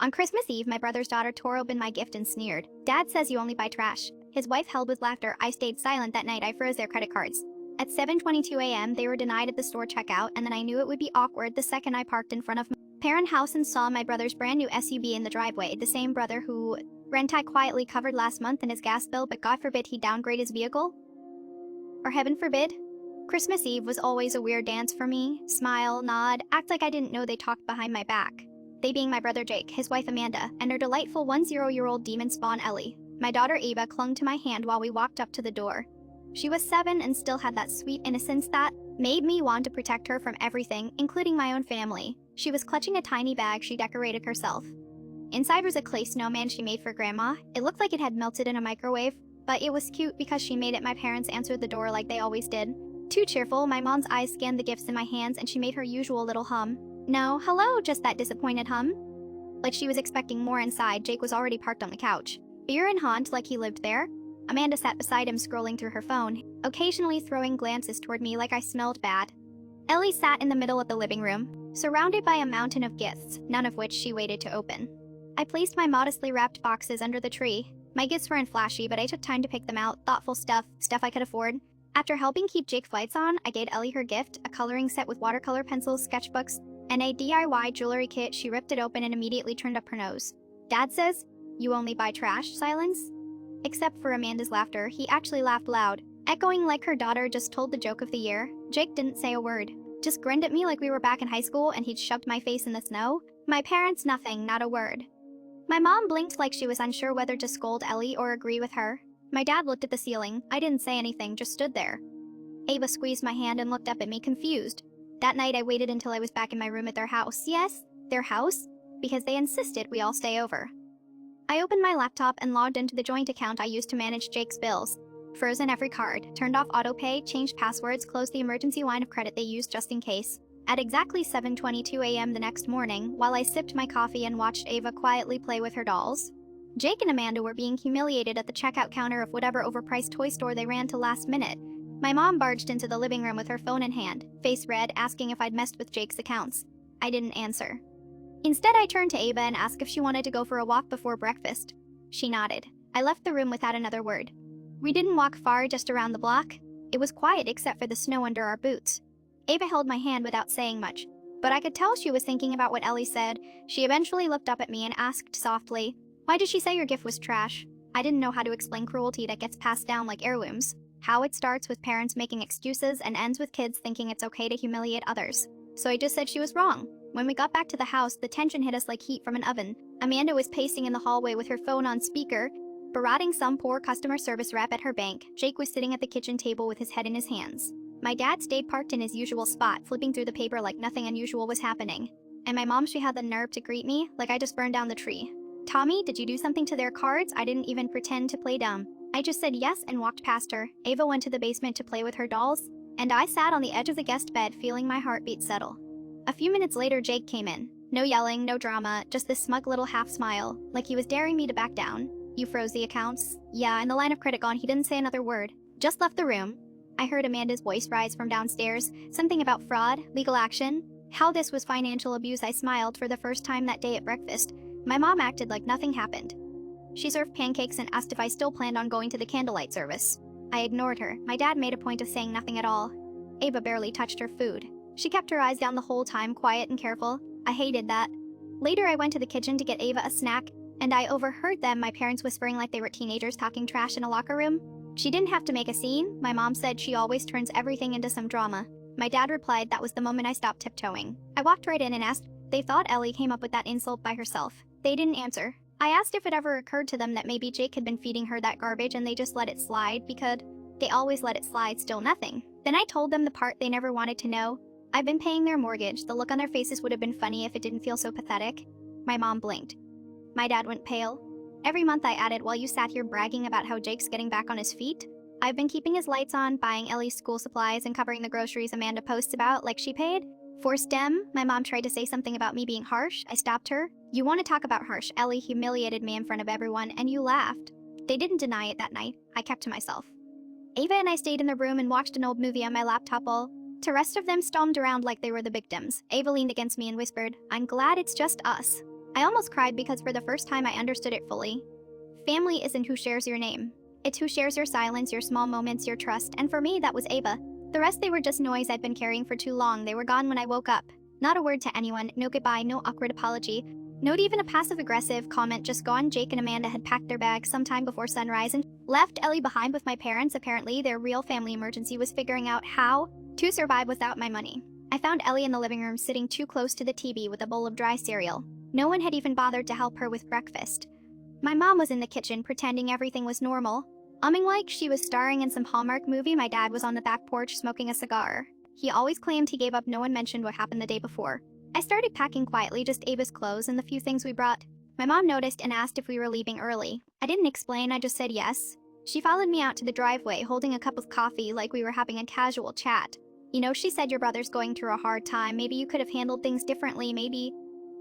On Christmas Eve, my brother's daughter tore open my gift and sneered. Dad says you only buy trash. His wife held with laughter. I stayed silent that night. I froze their credit cards. At 7:22 a.m., they were denied at the store checkout, and then I knew it would be awkward the second I parked in front of my parent house and saw my brother's brand new SUV in the driveway. The same brother who rent I quietly covered last month in his gas bill, but God forbid he downgrade his vehicle? Or heaven forbid? Christmas Eve was always a weird dance for me. Smile, nod, act like I didn't know they talked behind my back. They being my brother Jake, his wife Amanda, and her delightful 10-year-old demon spawn Ellie. My daughter Ava clung to my hand while we walked up to the door. She was 7 and still had that sweet innocence that made me want to protect her from everything, including my own family. She was clutching a tiny bag she decorated herself. Inside was a clay snowman she made for Grandma. It looked like it had melted in a microwave, but it was cute because she made it. My parents answered the door like they always did. Too cheerful, my mom's eyes scanned the gifts in my hands and she made her usual little hum. No, hello, just that disappointed hum. Like she was expecting more inside. Jake was already parked on the couch. Beer in hand like he lived there. Amanda sat beside him scrolling through her phone, occasionally throwing glances toward me like I smelled bad. Ellie sat in the middle of the living room, surrounded by a mountain of gifts, none of which she waited to open. I placed my modestly wrapped boxes under the tree. My gifts weren't flashy, but I took time to pick them out. Thoughtful stuff I could afford. After helping keep Jake's lights on, I gave Ellie her gift, a coloring set with watercolor pencils, sketchbooks, and a DIY jewelry kit. She ripped it open and immediately turned up her nose. Dad says, "You only buy trash?" Silence. Except for Amanda's laughter, he actually laughed loud, echoing like her daughter just told the joke of the year. Jake didn't say a word, just grinned at me like we were back in high school and he'd shoved my face in the snow. My parents, nothing, not a word. My mom blinked like she was unsure whether to scold Ellie or agree with her. My dad looked at the ceiling. I didn't say anything, just stood there. Ava squeezed my hand and looked up at me, confused. That night I waited until I was back in my room at their house. Yes, their house, because they insisted we all stay over. I opened my laptop and logged into the joint account I used to manage Jake's bills. Frozen every card, turned off autopay, changed passwords, closed the emergency line of credit they used just in case. At exactly 7:22 a.m. the next morning, while I sipped my coffee and watched Ava quietly play with her dolls, Jake and Amanda were being humiliated at the checkout counter of whatever overpriced toy store they ran to last minute. My mom barged into the living room with her phone in hand, face red, asking if I'd messed with Jake's accounts. I didn't answer. Instead, I turned to Ava and asked if she wanted to go for a walk before breakfast. She nodded. I left the room without another word. We didn't walk far, just around the block. It was quiet except for the snow under our boots. Ava held my hand without saying much, but I could tell she was thinking about what Ellie said. She eventually looked up at me and asked softly, "Why did she say your gift was trash?" I didn't know how to explain cruelty that gets passed down like heirlooms. How it starts with parents making excuses and ends with kids thinking it's okay to humiliate others. So I just said she was wrong. When we got back to the house, the tension hit us like heat from an oven. Amanda was pacing in the hallway with her phone on speaker, berating some poor customer service rep at her bank. Jake was sitting at the kitchen table with his head in his hands. My dad stayed parked in his usual spot, flipping through the paper like nothing unusual was happening. And my mom, she had the nerve to greet me like I just burned down the tree. "Tommy, did you do something to their cards?" I didn't even pretend to play dumb. I just said yes and walked past her. Ava went to the basement to play with her dolls, and I sat on the edge of the guest bed feeling my heartbeat settle. A few minutes later, Jake came in. No yelling, no drama, just this smug little half smile, like he was daring me to back down. "You froze the accounts?" "Yeah, and the line of credit gone." He didn't say another word, just left the room. I heard Amanda's voice rise from downstairs, something about fraud, legal action. How this was financial abuse. I smiled for the first time that day at breakfast. My mom acted like nothing happened. She served pancakes and asked if I still planned on going to the candlelight service. I ignored her. My dad made a point of saying nothing at all. Ava barely touched her food. She kept her eyes down the whole time, quiet and careful. I hated that. Later, I went to the kitchen to get Ava a snack, and I overheard them, my parents whispering like they were teenagers talking trash in a locker room. She didn't have to make a scene. My mom said she always turns everything into some drama. My dad replied that was the moment I stopped tiptoeing. I walked right in and asked. They thought Ellie came up with that insult by herself. They didn't answer. I asked if it ever occurred to them that maybe Jake had been feeding her that garbage and they just let it slide because they always let it slide, still nothing. Then I told them the part they never wanted to know. I've been paying their mortgage. The look on their faces would have been funny if it didn't feel so pathetic. My mom blinked. My dad went pale. Every month I added, "While you sat here bragging about how Jake's getting back on his feet, I've been keeping his lights on, buying Ellie's school supplies, and covering the groceries Amanda posts about like she paid." Forced them. My mom tried to say something about me being harsh. I stopped her. "You want to talk about harsh? Ellie humiliated me in front of everyone, and you laughed." They didn't deny it that night. I kept to myself. Ava and I stayed in the room and watched an old movie on my laptop while the rest of them stormed around like they were the victims. Ava leaned against me and whispered, "I'm glad it's just us." I almost cried because for the first time I understood it fully. Family isn't who shares your name. It's who shares your silence, your small moments, your trust, and for me that was Ava. The rest they were just noise I'd been carrying for too long. They were gone when I woke up. Not a word to anyone, no goodbye, no awkward apology. Not even a passive-aggressive comment, just gone. Jake and Amanda had packed their bags sometime before sunrise and left Ellie behind with my parents. Apparently, their real family emergency was figuring out how to survive without my money. I found Ellie in the living room sitting too close to the TV with a bowl of dry cereal. No one had even bothered to help her with breakfast. My mom was in the kitchen pretending everything was normal, umming like she was starring in some Hallmark movie. My dad was on the back porch smoking a cigar. He always claimed he gave up. No one mentioned what happened the day before. I started packing quietly, just Ava's clothes and the few things we brought. My mom noticed and asked if we were leaving early. I didn't explain, I just said yes. She followed me out to the driveway holding a cup of coffee like we were having a casual chat. You know, she said your brother's going through a hard time. Maybe you could have handled things differently, maybe.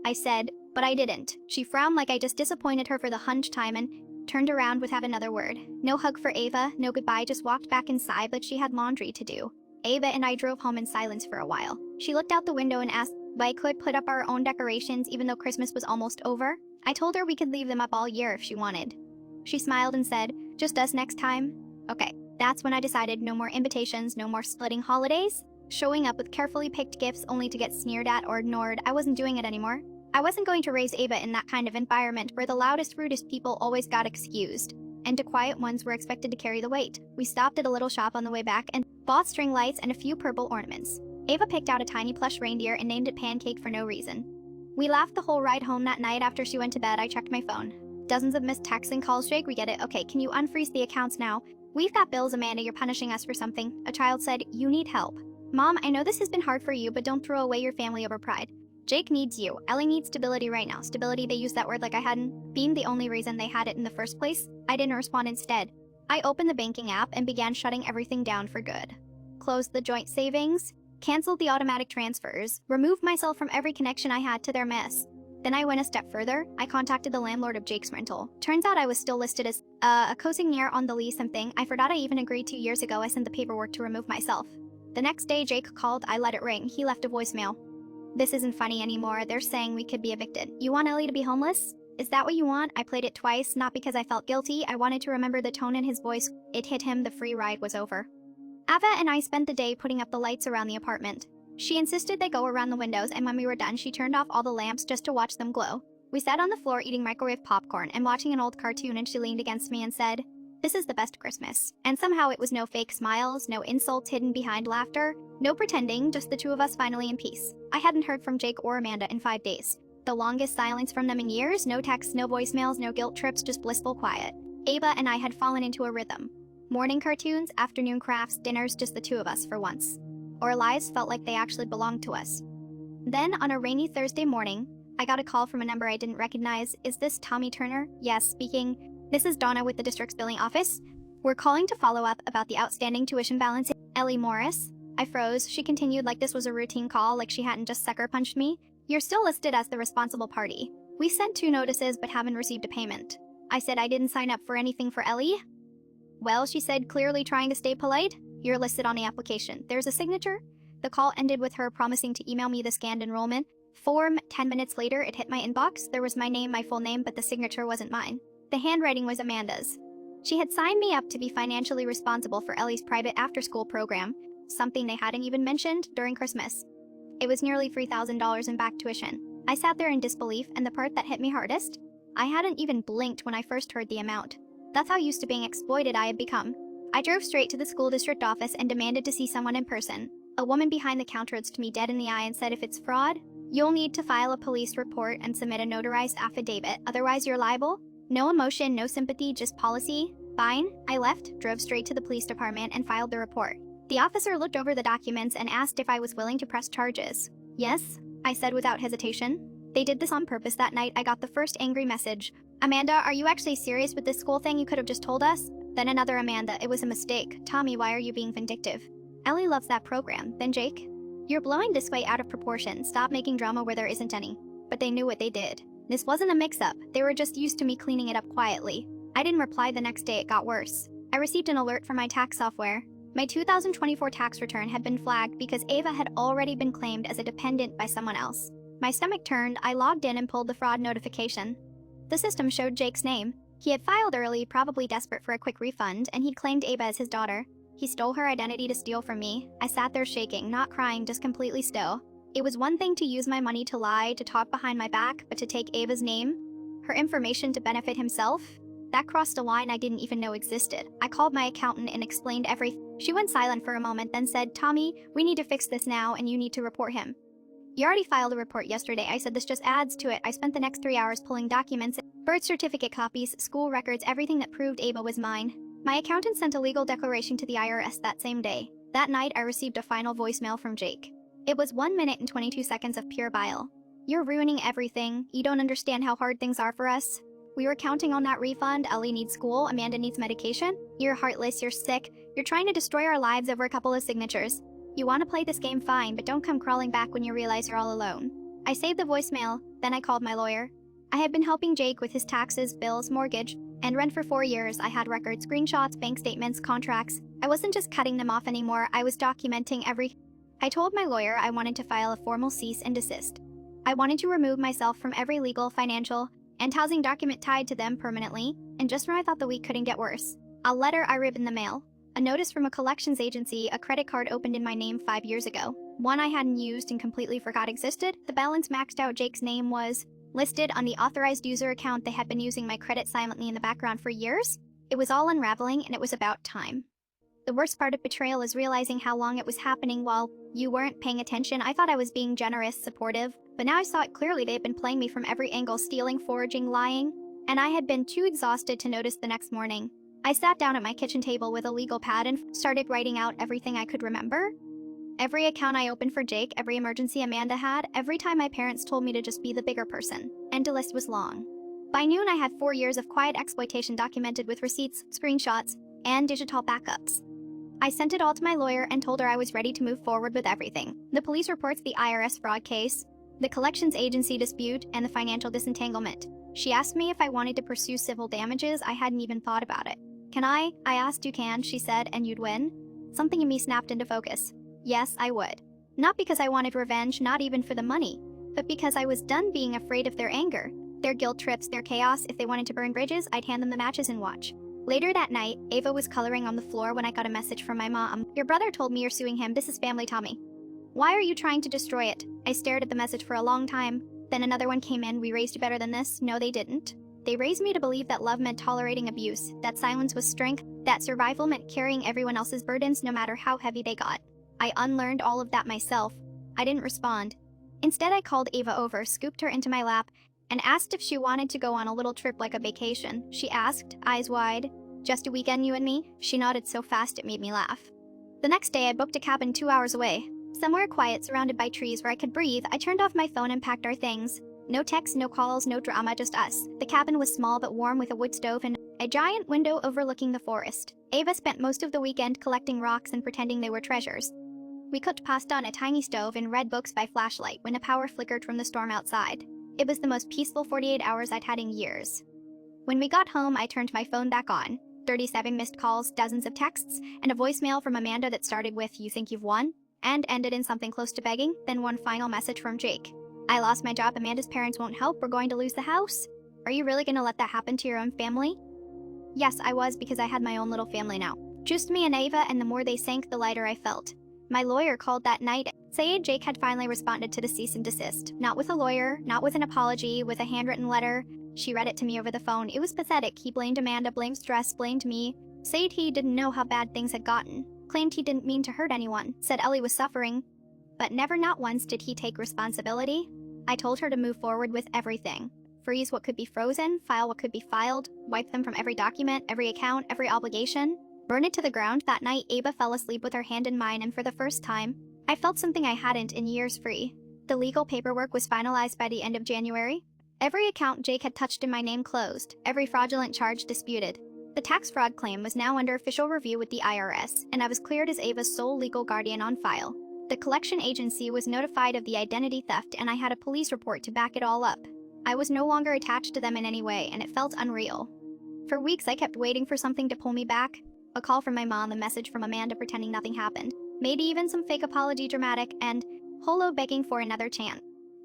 I said, but I didn't. She frowned like I just disappointed her for the 100th time and turned around without another word. No hug for Ava, no goodbye, just walked back inside like she had laundry to do. Ava and I drove home in silence for a while. She looked out the window and asked if I could put up our own decorations even though Christmas was almost over. I told her we could leave them up all year if she wanted. She smiled and said, just us next time? Okay, that's when I decided no more invitations, no more splitting holidays. Showing up with carefully picked gifts only to get sneered at or ignored. I wasn't doing it anymore. I wasn't going to raise Ava in that kind of environment where the loudest, rudest people always got excused, and the quiet ones were expected to carry the weight. We stopped at a little shop on the way back and bought string lights and a few purple ornaments. Ava picked out a tiny plush reindeer and named it Pancake for no reason. We laughed the whole ride home that night. After she went to bed, I checked my phone. Dozens of missed texts and calls. Jake, we get it. Okay, can you unfreeze the accounts now? We've got bills, Amanda, you're punishing us for something. A child said, you need help. Mom, I know this has been hard for you, but don't throw away your family over pride. Jake needs you. Ellie needs stability right now. Stability, they used that word like I hadn't been the only reason they had it in the first place. I didn't respond instead. I opened the banking app and began shutting everything down for good. Closed the joint savings, canceled the automatic transfers, removed myself from every connection I had to their mess. Then I went a step further. I contacted the landlord of Jake's rental. Turns out I was still listed as a co-signer on the lease, something I forgot I even agreed 2 years ago. I sent the paperwork to remove myself. The next day Jake called, I let it ring. He left a voicemail. This isn't funny anymore. They're saying we could be evicted. You want Ellie to be homeless? Is that what you want? I played it twice, not because I felt guilty. I wanted to remember the tone in his voice. It hit him. The free ride was over. Ava and I spent the day putting up the lights around the apartment. She insisted they go around the windows, and when we were done, she turned off all the lamps just to watch them glow. We sat on the floor eating microwave popcorn and watching an old cartoon, and she leaned against me and said, this is the best Christmas. And somehow it was no fake smiles, no insults hidden behind laughter, no pretending, just the two of us finally in peace. I hadn't heard from Jake or Amanda in 5 days. The longest silence from them in years, no texts, no voicemails, no guilt trips, just blissful quiet. Ava and I had fallen into a rhythm. Morning cartoons, afternoon crafts, dinners, just the two of us for once. Our lives felt like they actually belonged to us. Then, on a rainy Thursday morning, I got a call from a number I didn't recognize. Is this Tommy Turner? Yes, speaking. This is Donna with the district's billing office. We're calling to follow up about the outstanding tuition balance. Ellie Morris. I froze. She continued like this was a routine call, like she hadn't just sucker punched me. You're still listed as the responsible party. We sent 2 notices but haven't received a payment. I said I didn't sign up for anything for Ellie. Well, she said, clearly trying to stay polite. You're listed on the application. There's a signature. The call ended with her promising to email me the scanned enrollment form. 10 minutes later, it hit my inbox. There was my name, my full name, but the signature wasn't mine. The handwriting was Amanda's. She had signed me up to be financially responsible for Ellie's private after-school program, something they hadn't even mentioned during Christmas. It was nearly $3,000 in back tuition. I sat there in disbelief, and the part that hit me hardest? I hadn't even blinked when I first heard the amount. That's how used to being exploited I had become. I drove straight to the school district office and demanded to see someone in person. A woman behind the counter looked me dead in the eye and said, if it's fraud, you'll need to file a police report and submit a notarized affidavit, otherwise you're liable. No emotion, no sympathy, just policy. Fine. I left, drove straight to the police department, and filed the report. The officer looked over the documents and asked if I was willing to press charges. Yes, I said without hesitation. They did this on purpose. That night, I got the first angry message. Amanda, are you actually serious with this school thing? You could have just told us. Then another Amanda, it was a mistake. Tommy, why are you being vindictive? Ellie loves that program. Then Jake? You're blowing this way out of proportion. Stop making drama where there isn't any. But they knew what they did. This wasn't a mix-up. They were just used to me cleaning it up quietly. I didn't reply the next day. It got worse. I received an alert from my tax software. My 2024 tax return had been flagged because Ava had already been claimed as a dependent by someone else. My stomach turned, I logged in and pulled the fraud notification. The system showed Jake's name. He had filed early, probably desperate for a quick refund, and he'd claimed Ava as his daughter. He stole her identity to steal from me. I sat there shaking, not crying, just completely still. It was one thing to use my money to lie, to talk behind my back, but to take Ava's name, her information to benefit himself? That crossed a line I didn't even know existed. I called my accountant and explained everything. She went silent for a moment, then said, "Tommy, we need to fix this now and you need to report him." "You already filed a report yesterday." I said. "This just adds to it." I spent the next 3 hours pulling documents, birth certificate copies, school records, everything that proved Ava was mine. My accountant sent a legal declaration to the IRS that same day. That night, I received a final voicemail from Jake. It was 1 minute and 22 seconds of pure bile. "You're ruining everything. You don't understand how hard things are for us. We were counting on that refund. Ellie needs school. Amanda needs medication. You're heartless. You're sick. You're trying to destroy our lives over a couple of signatures. You want to play this game, fine, but don't come crawling back when you realize you're all alone." I saved the voicemail, then I called my lawyer. I had been helping Jake with his taxes, bills, mortgage, and rent for 4 years. I had records, screenshots, bank statements, contracts. I wasn't just cutting them off anymore, I was documenting every. I told my lawyer I wanted to file a formal cease and desist. I wanted to remove myself from every legal, financial, and housing document tied to them permanently, and just when I thought the week couldn't get worse, a letter I ripped in the mail. A notice from a collections agency, a credit card opened in my name 5 years ago. One I hadn't used and completely forgot existed. The balance maxed out. Jake's name was listed on the authorized user account. They had been using my credit silently in the background for years. It was all unraveling, and it was about time. The worst part of betrayal is realizing how long it was happening while you weren't paying attention. I thought I was being generous, supportive, but now I saw it clearly. They had been playing me from every angle, stealing, forging, lying, and I had been too exhausted to notice the next morning. I sat down at my kitchen table with a legal pad and started writing out everything I could remember. Every account I opened for Jake, every emergency Amanda had, every time my parents told me to just be the bigger person. And the list was long. By noon, I had 4 years of quiet exploitation documented with receipts, screenshots, and digital backups. I sent it all to my lawyer and told her I was ready to move forward with everything. The police reports, the IRS fraud case, the collections agency dispute, and the financial disentanglement. She asked me if I wanted to pursue civil damages. I hadn't even thought about it. "Can I?" I asked. "You can," she said, "and you'd win." Something in me snapped into focus. Yes, I would. Not because I wanted revenge, not even for the money, but because I was done being afraid of their anger, their guilt trips, their chaos. If they wanted to burn bridges, I'd hand them the matches and watch. Later that night, Ava was coloring on the floor when I got a message from my mom. "Your brother told me you're suing him. This is family, Tommy. Why are you trying to destroy it?" I stared at the message for a long time. Then another one came in. "We raised you better than this." No, they didn't. They raised me to believe that love meant tolerating abuse, that silence was strength, that survival meant carrying everyone else's burdens no matter how heavy they got. I unlearned all of that myself. I didn't respond. Instead, I called Ava over, scooped her into my lap, and asked if she wanted to go on a little trip like a vacation. She asked, eyes wide, "Just a weekend, you and me?" She nodded so fast it made me laugh. The next day, I booked a cabin 2 hours away. Somewhere quiet, surrounded by trees where I could breathe. I turned off my phone and packed our things. No texts, no calls, no drama, just us. The cabin was small but warm with a wood stove and a giant window overlooking the forest. Ava spent most of the weekend collecting rocks and pretending they were treasures. We cooked pasta on a tiny stove and read books by flashlight when the power flickered from the storm outside. It was the most peaceful 48 hours I'd had in years. When we got home, I turned my phone back on. 37 missed calls, dozens of texts, and a voicemail from Amanda that started with, "You think you've won?" and ended in something close to begging, then one final message from Jake. "I lost my job. Amanda's parents won't help. We're going to lose the house. Are you really going to let that happen to your own family?" Yes, I was, because I had my own little family now. Just me and Ava, and the more they sank, the lighter I felt. My lawyer called that night, saying Jake had finally responded to the cease and desist. Not with a lawyer, not with an apology, with a handwritten letter. She read it to me over the phone. It was pathetic. He blamed Amanda, blamed stress, blamed me. Said he didn't know how bad things had gotten. Claimed he didn't mean to hurt anyone. Said Ellie was suffering. But never, not once, did he take responsibility. I told her to move forward with everything. Freeze what could be frozen, file what could be filed, wipe them from every document, every account, every obligation. Burn it to the ground. That night, Ava fell asleep with her hand in mine, and for the first time, I felt something I hadn't in years free. The legal paperwork was finalized by the end of January. Every account Jake had touched in my name closed, every fraudulent charge disputed. The tax fraud claim was now under official review with the IRS, and I was cleared as Ava's sole legal guardian on file. The collection agency was notified of the identity theft, and I had a police report to back it all up. I was no longer attached to them in any way, and it felt unreal. For weeks, I kept waiting for something to pull me back. A call from my mom, a message from Amanda pretending nothing happened. Maybe even some fake apology dramatic, and Holo begging for another chance.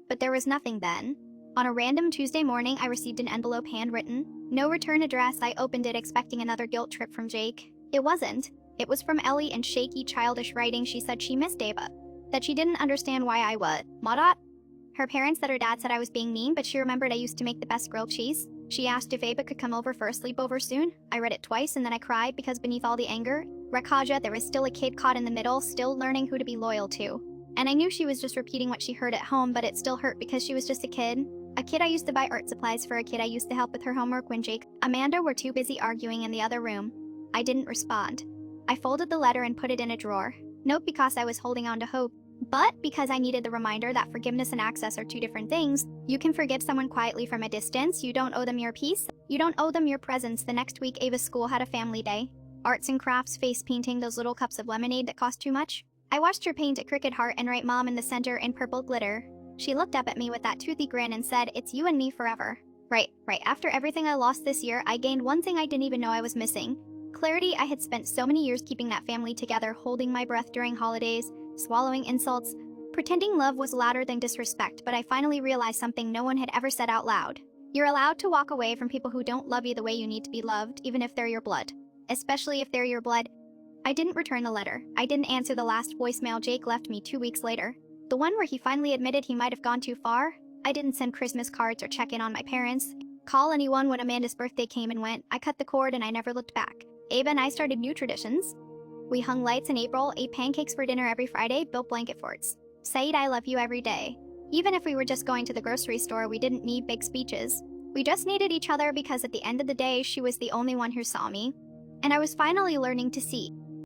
but there was nothing then. On a random Tuesday morning, I received an envelope handwritten. No return address. I opened it expecting another guilt trip from Jake. It wasn't. It was from Ellie in shaky, childish writing. She said she missed Ava, that she didn't understand why I was. Modot? Her parents said her dad said I was being mean, but she remembered I used to make the best grilled cheese. She asked if Ava could come over for a sleepover soon. I read it twice and then I cried because beneath all the anger, Rakaja, there was still a kid caught in the middle, still learning who to be loyal to. And I knew she was just repeating what she heard at home, but it still hurt because she was just a kid. A kid I used to buy art supplies for, a kid I used to help with her homework when Jake, Amanda were too busy arguing in the other room. I didn't respond. I folded the letter and put it in a drawer. Not because I was holding on to hope, but because I needed the reminder that forgiveness and access are two different things. You can forgive someone quietly from a distance. You don't owe them your peace. You don't owe them your presence. The next week, Ava's school had a family day. Arts and crafts, face painting, those little cups of lemonade that cost too much. I watched her paint a cricket heart and write mom in the center in purple glitter. She looked up at me with that toothy grin and said, "It's you and me forever." Right. After everything I lost this year, I gained one thing I didn't even know I was missing. Clarity. I had spent so many years keeping that family together, holding my breath during holidays, swallowing insults, pretending love was louder than disrespect, but I finally realized something no one had ever said out loud. You're allowed to walk away from people who don't love you the way you need to be loved, even if they're your blood. Especially if they're your blood. I didn't return the letter. I didn't answer the last voicemail Jake left me 2 weeks later. The one where he finally admitted he might have gone too far. I didn't send Christmas cards or check in on my parents. Call anyone when Amanda's birthday came and went. I cut the cord and I never looked back. Ava and I started new traditions. We hung lights in April, ate pancakes for dinner every Friday, built blanket forts. Said I love you every day. Even if we were just going to the grocery store, we didn't need big speeches. We just needed each other because at the end of the day, she was the only one who saw me. And I was finally learning to see.